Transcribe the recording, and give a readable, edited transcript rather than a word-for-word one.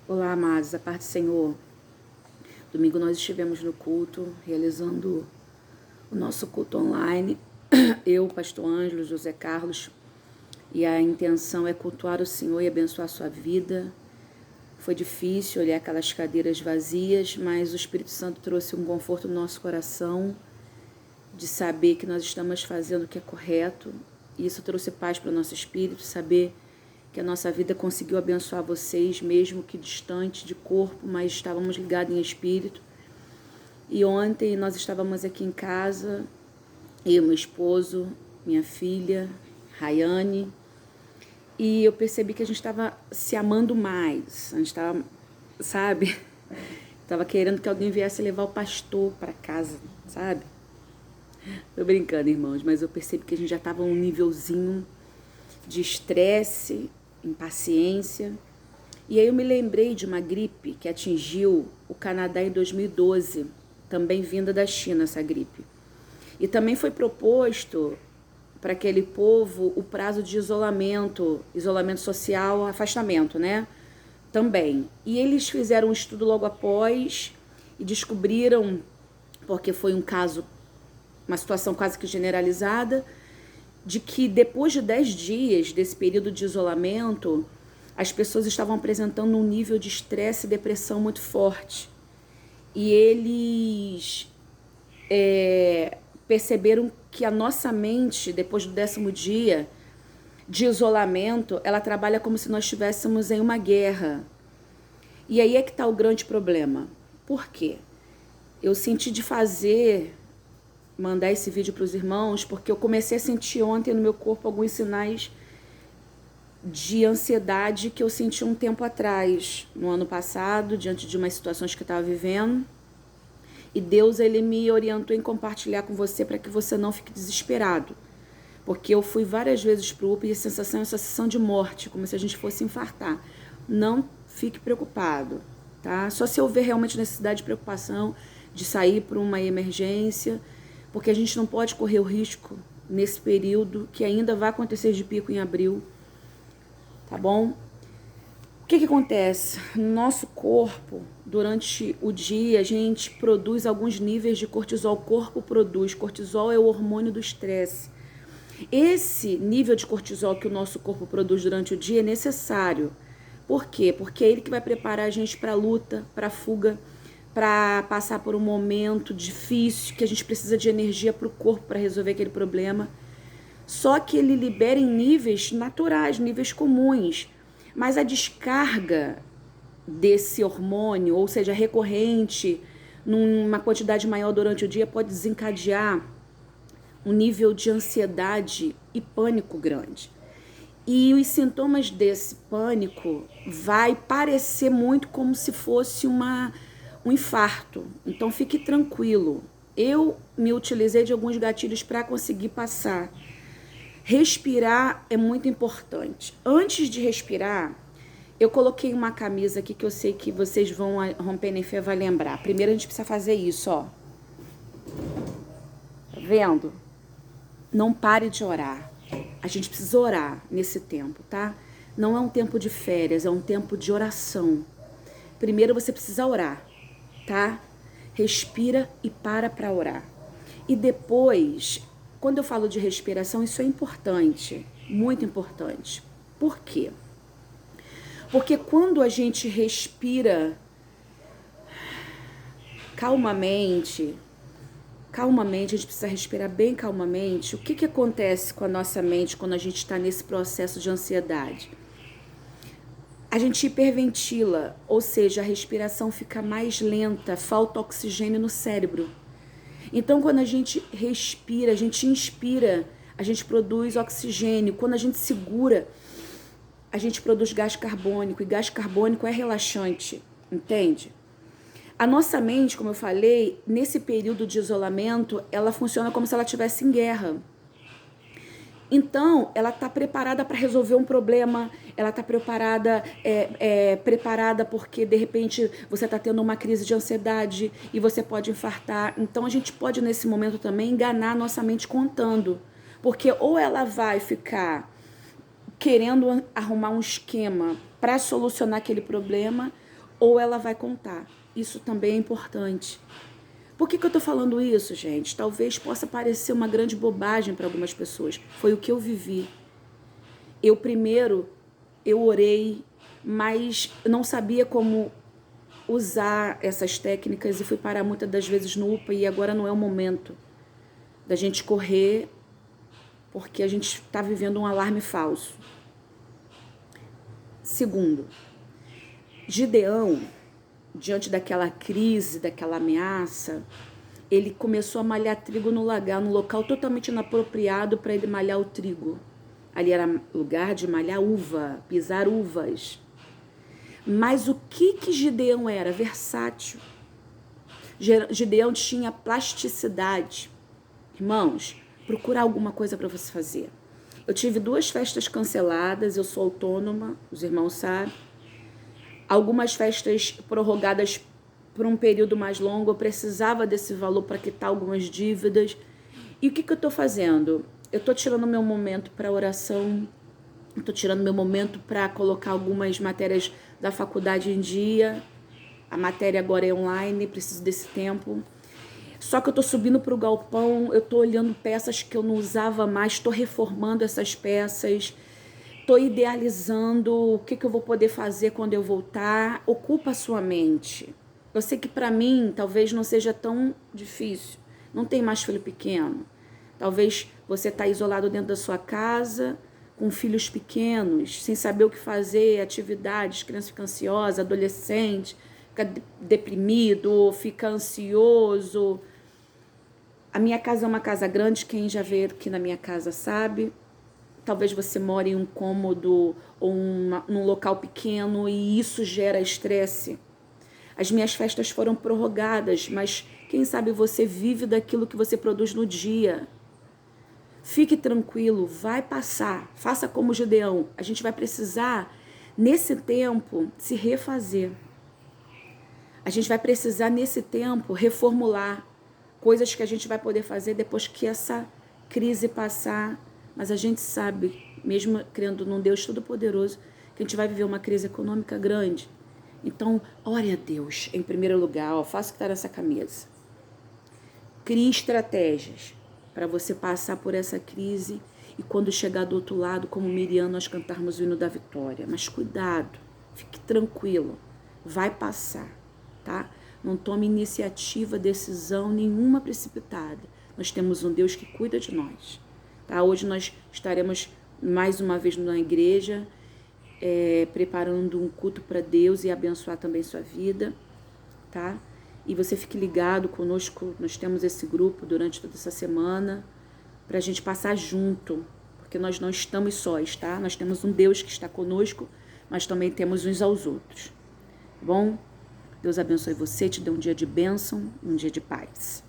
Olá, amados, a paz do Senhor. Domingo nós estivemos no culto, realizando o nosso culto online. Eu, pastor Ângelo, José Carlos, e a intenção é cultuar o Senhor e abençoar a sua vida. Foi difícil olhar aquelas cadeiras vazias, mas o Espírito Santo trouxe um conforto no nosso coração de saber que nós estamos fazendo o que é correto. E isso trouxe paz para o nosso espírito, saber que a nossa vida conseguiu abençoar vocês, mesmo que distante de corpo, mas estávamos ligados em espírito. E ontem nós estávamos aqui em casa, eu, meu esposo, minha filha, Rayane, e eu percebi que a gente estava se amando mais. A gente estava, sabe? Estava querendo que alguém viesse levar o pastor para casa, sabe? Tô brincando, irmãos, mas eu percebi que a gente já estava um nívelzinho de estresse, impaciência. E aí eu me lembrei de uma gripe que atingiu o Canadá em 2012, também vinda da China essa gripe. E também foi proposto para aquele povo o prazo de isolamento social, afastamento, né? Também. E eles fizeram um estudo logo após e descobriram, porque foi um caso, uma situação quase que generalizada, de que depois de 10 dias desse período de isolamento, as pessoas estavam apresentando um nível de estresse e depressão muito forte. E eles perceberam que a nossa mente, depois do 10º dia de isolamento, ela trabalha como se nós estivéssemos em uma guerra. E aí é que está o grande problema. Por quê? Eu senti de mandar esse vídeo para os irmãos, porque eu comecei a sentir ontem no meu corpo alguns sinais de ansiedade que eu senti um tempo atrás, no ano passado, diante de umas situações que eu estava vivendo. E Deus, ele me orientou em compartilhar com você para que você não fique desesperado. Porque eu fui várias vezes para o UPA e a sensação é uma sensação de morte, como se a gente fosse infartar. Não fique preocupado, tá? Só se houver realmente necessidade de preocupação, de sair para uma emergência, porque a gente não pode correr o risco nesse período que ainda vai acontecer de pico em abril, tá bom? O que acontece? No nosso corpo, durante o dia, a gente produz alguns níveis de cortisol. O corpo produz. Cortisol é o hormônio do estresse. Esse nível de cortisol que o nosso corpo produz durante o dia é necessário. Por quê? Porque é ele que vai preparar a gente para a luta, para a fuga, para passar por um momento difícil, que a gente precisa de energia para o corpo para resolver aquele problema. Só que ele libera em níveis naturais, níveis comuns. Mas a descarga desse hormônio, ou seja, recorrente, numa quantidade maior durante o dia, pode desencadear um nível de ansiedade e pânico grande. E os sintomas desse pânico vai parecer muito como se fosse um infarto. Então fique tranquilo. Eu me utilizei de alguns gatilhos para conseguir passar. Respirar é muito importante. Antes de respirar, eu coloquei uma camisa aqui que eu sei que vocês vão romper em fé, vai lembrar. Primeiro a gente precisa fazer isso, ó. Tá vendo? Não pare de orar. A gente precisa orar nesse tempo, tá? Não é um tempo de férias, é um tempo de oração. Primeiro você precisa orar, tá? Respira e para orar. E depois, quando eu falo de respiração, isso é importante, muito importante. Por quê? Porque quando a gente respira calmamente, a gente precisa respirar bem calmamente. O que acontece com a nossa mente quando a gente está nesse processo de ansiedade? A gente hiperventila, ou seja, a respiração fica mais lenta, falta oxigênio no cérebro. Então, quando a gente respira, a gente inspira, a gente produz oxigênio. Quando a gente segura, a gente produz gás carbônico, e gás carbônico é relaxante, entende? A nossa mente, como eu falei, nesse período de isolamento, ela funciona como se ela estivesse em guerra. Então, ela está preparada para resolver um problema, ela está preparada porque, de repente, você está tendo uma crise de ansiedade e você pode infartar. Então, a gente pode, nesse momento, também enganar a nossa mente contando. Porque ou ela vai ficar querendo arrumar um esquema para solucionar aquele problema, ou ela vai contar. Isso também é importante. Por que eu tô falando isso, gente? Talvez possa parecer uma grande bobagem para algumas pessoas. Foi o que eu vivi. Eu orei, mas não sabia como usar essas técnicas e fui parar muitas das vezes no UPA, e agora não é o momento da gente correr, porque a gente está vivendo um alarme falso. Segundo, Gideão, diante daquela crise, daquela ameaça, ele começou a malhar trigo no lagar, num local totalmente inapropriado para ele malhar o trigo. Ali era lugar de malhar uva, pisar uvas. Mas o que Gideão era? Versátil. Gideão tinha plasticidade. Irmãos, procura alguma coisa para você fazer. Eu tive 2 festas canceladas, eu sou autônoma, os irmãos sabem. Algumas festas prorrogadas por um período mais longo, eu precisava desse valor para quitar algumas dívidas. E o que eu estou fazendo? Eu estou tirando meu momento para oração, estou tirando meu momento para colocar algumas matérias da faculdade em dia. A matéria agora é online, preciso desse tempo. Só que eu estou subindo para o galpão, eu estou olhando peças que eu não usava mais, estou reformando essas peças, estou idealizando o que eu vou poder fazer quando eu voltar. Ocupa a sua mente. Eu sei que para mim talvez não seja tão difícil. Não tem mais filho pequeno. Talvez você está isolado dentro da sua casa, com filhos pequenos, sem saber o que fazer, atividades, criança fica ansiosa, adolescente, fica deprimido, fica ansioso. A minha casa é uma casa grande, quem já veio aqui na minha casa sabe. Talvez você more em um cômodo ou num local pequeno e isso gera estresse. As minhas festas foram prorrogadas, mas quem sabe você vive daquilo que você produz no dia. Fique tranquilo, vai passar. Faça como Gideão. A gente vai precisar, nesse tempo, se refazer. A gente vai precisar, nesse tempo, reformular coisas que a gente vai poder fazer depois que essa crise passar. Mas a gente sabe, mesmo crendo num Deus Todo-Poderoso, que a gente vai viver uma crise econômica grande. Então, ore a Deus em primeiro lugar. Faça o que está nessa camisa. Crie estratégias para você passar por essa crise e quando chegar do outro lado, como Miriam, nós cantarmos o hino da vitória. Mas cuidado, fique tranquilo, vai passar, tá? Não tome iniciativa, decisão nenhuma precipitada. Nós temos um Deus que cuida de nós, tá? Hoje nós estaremos mais uma vez na igreja, preparando um culto para Deus e abençoar também sua vida, tá? E você fique ligado conosco, nós temos esse grupo durante toda essa semana, para a gente passar junto, porque nós não estamos sós, tá? Nós temos um Deus que está conosco, mas também temos uns aos outros, tá bom? Deus abençoe você, te dê um dia de bênção e um dia de paz.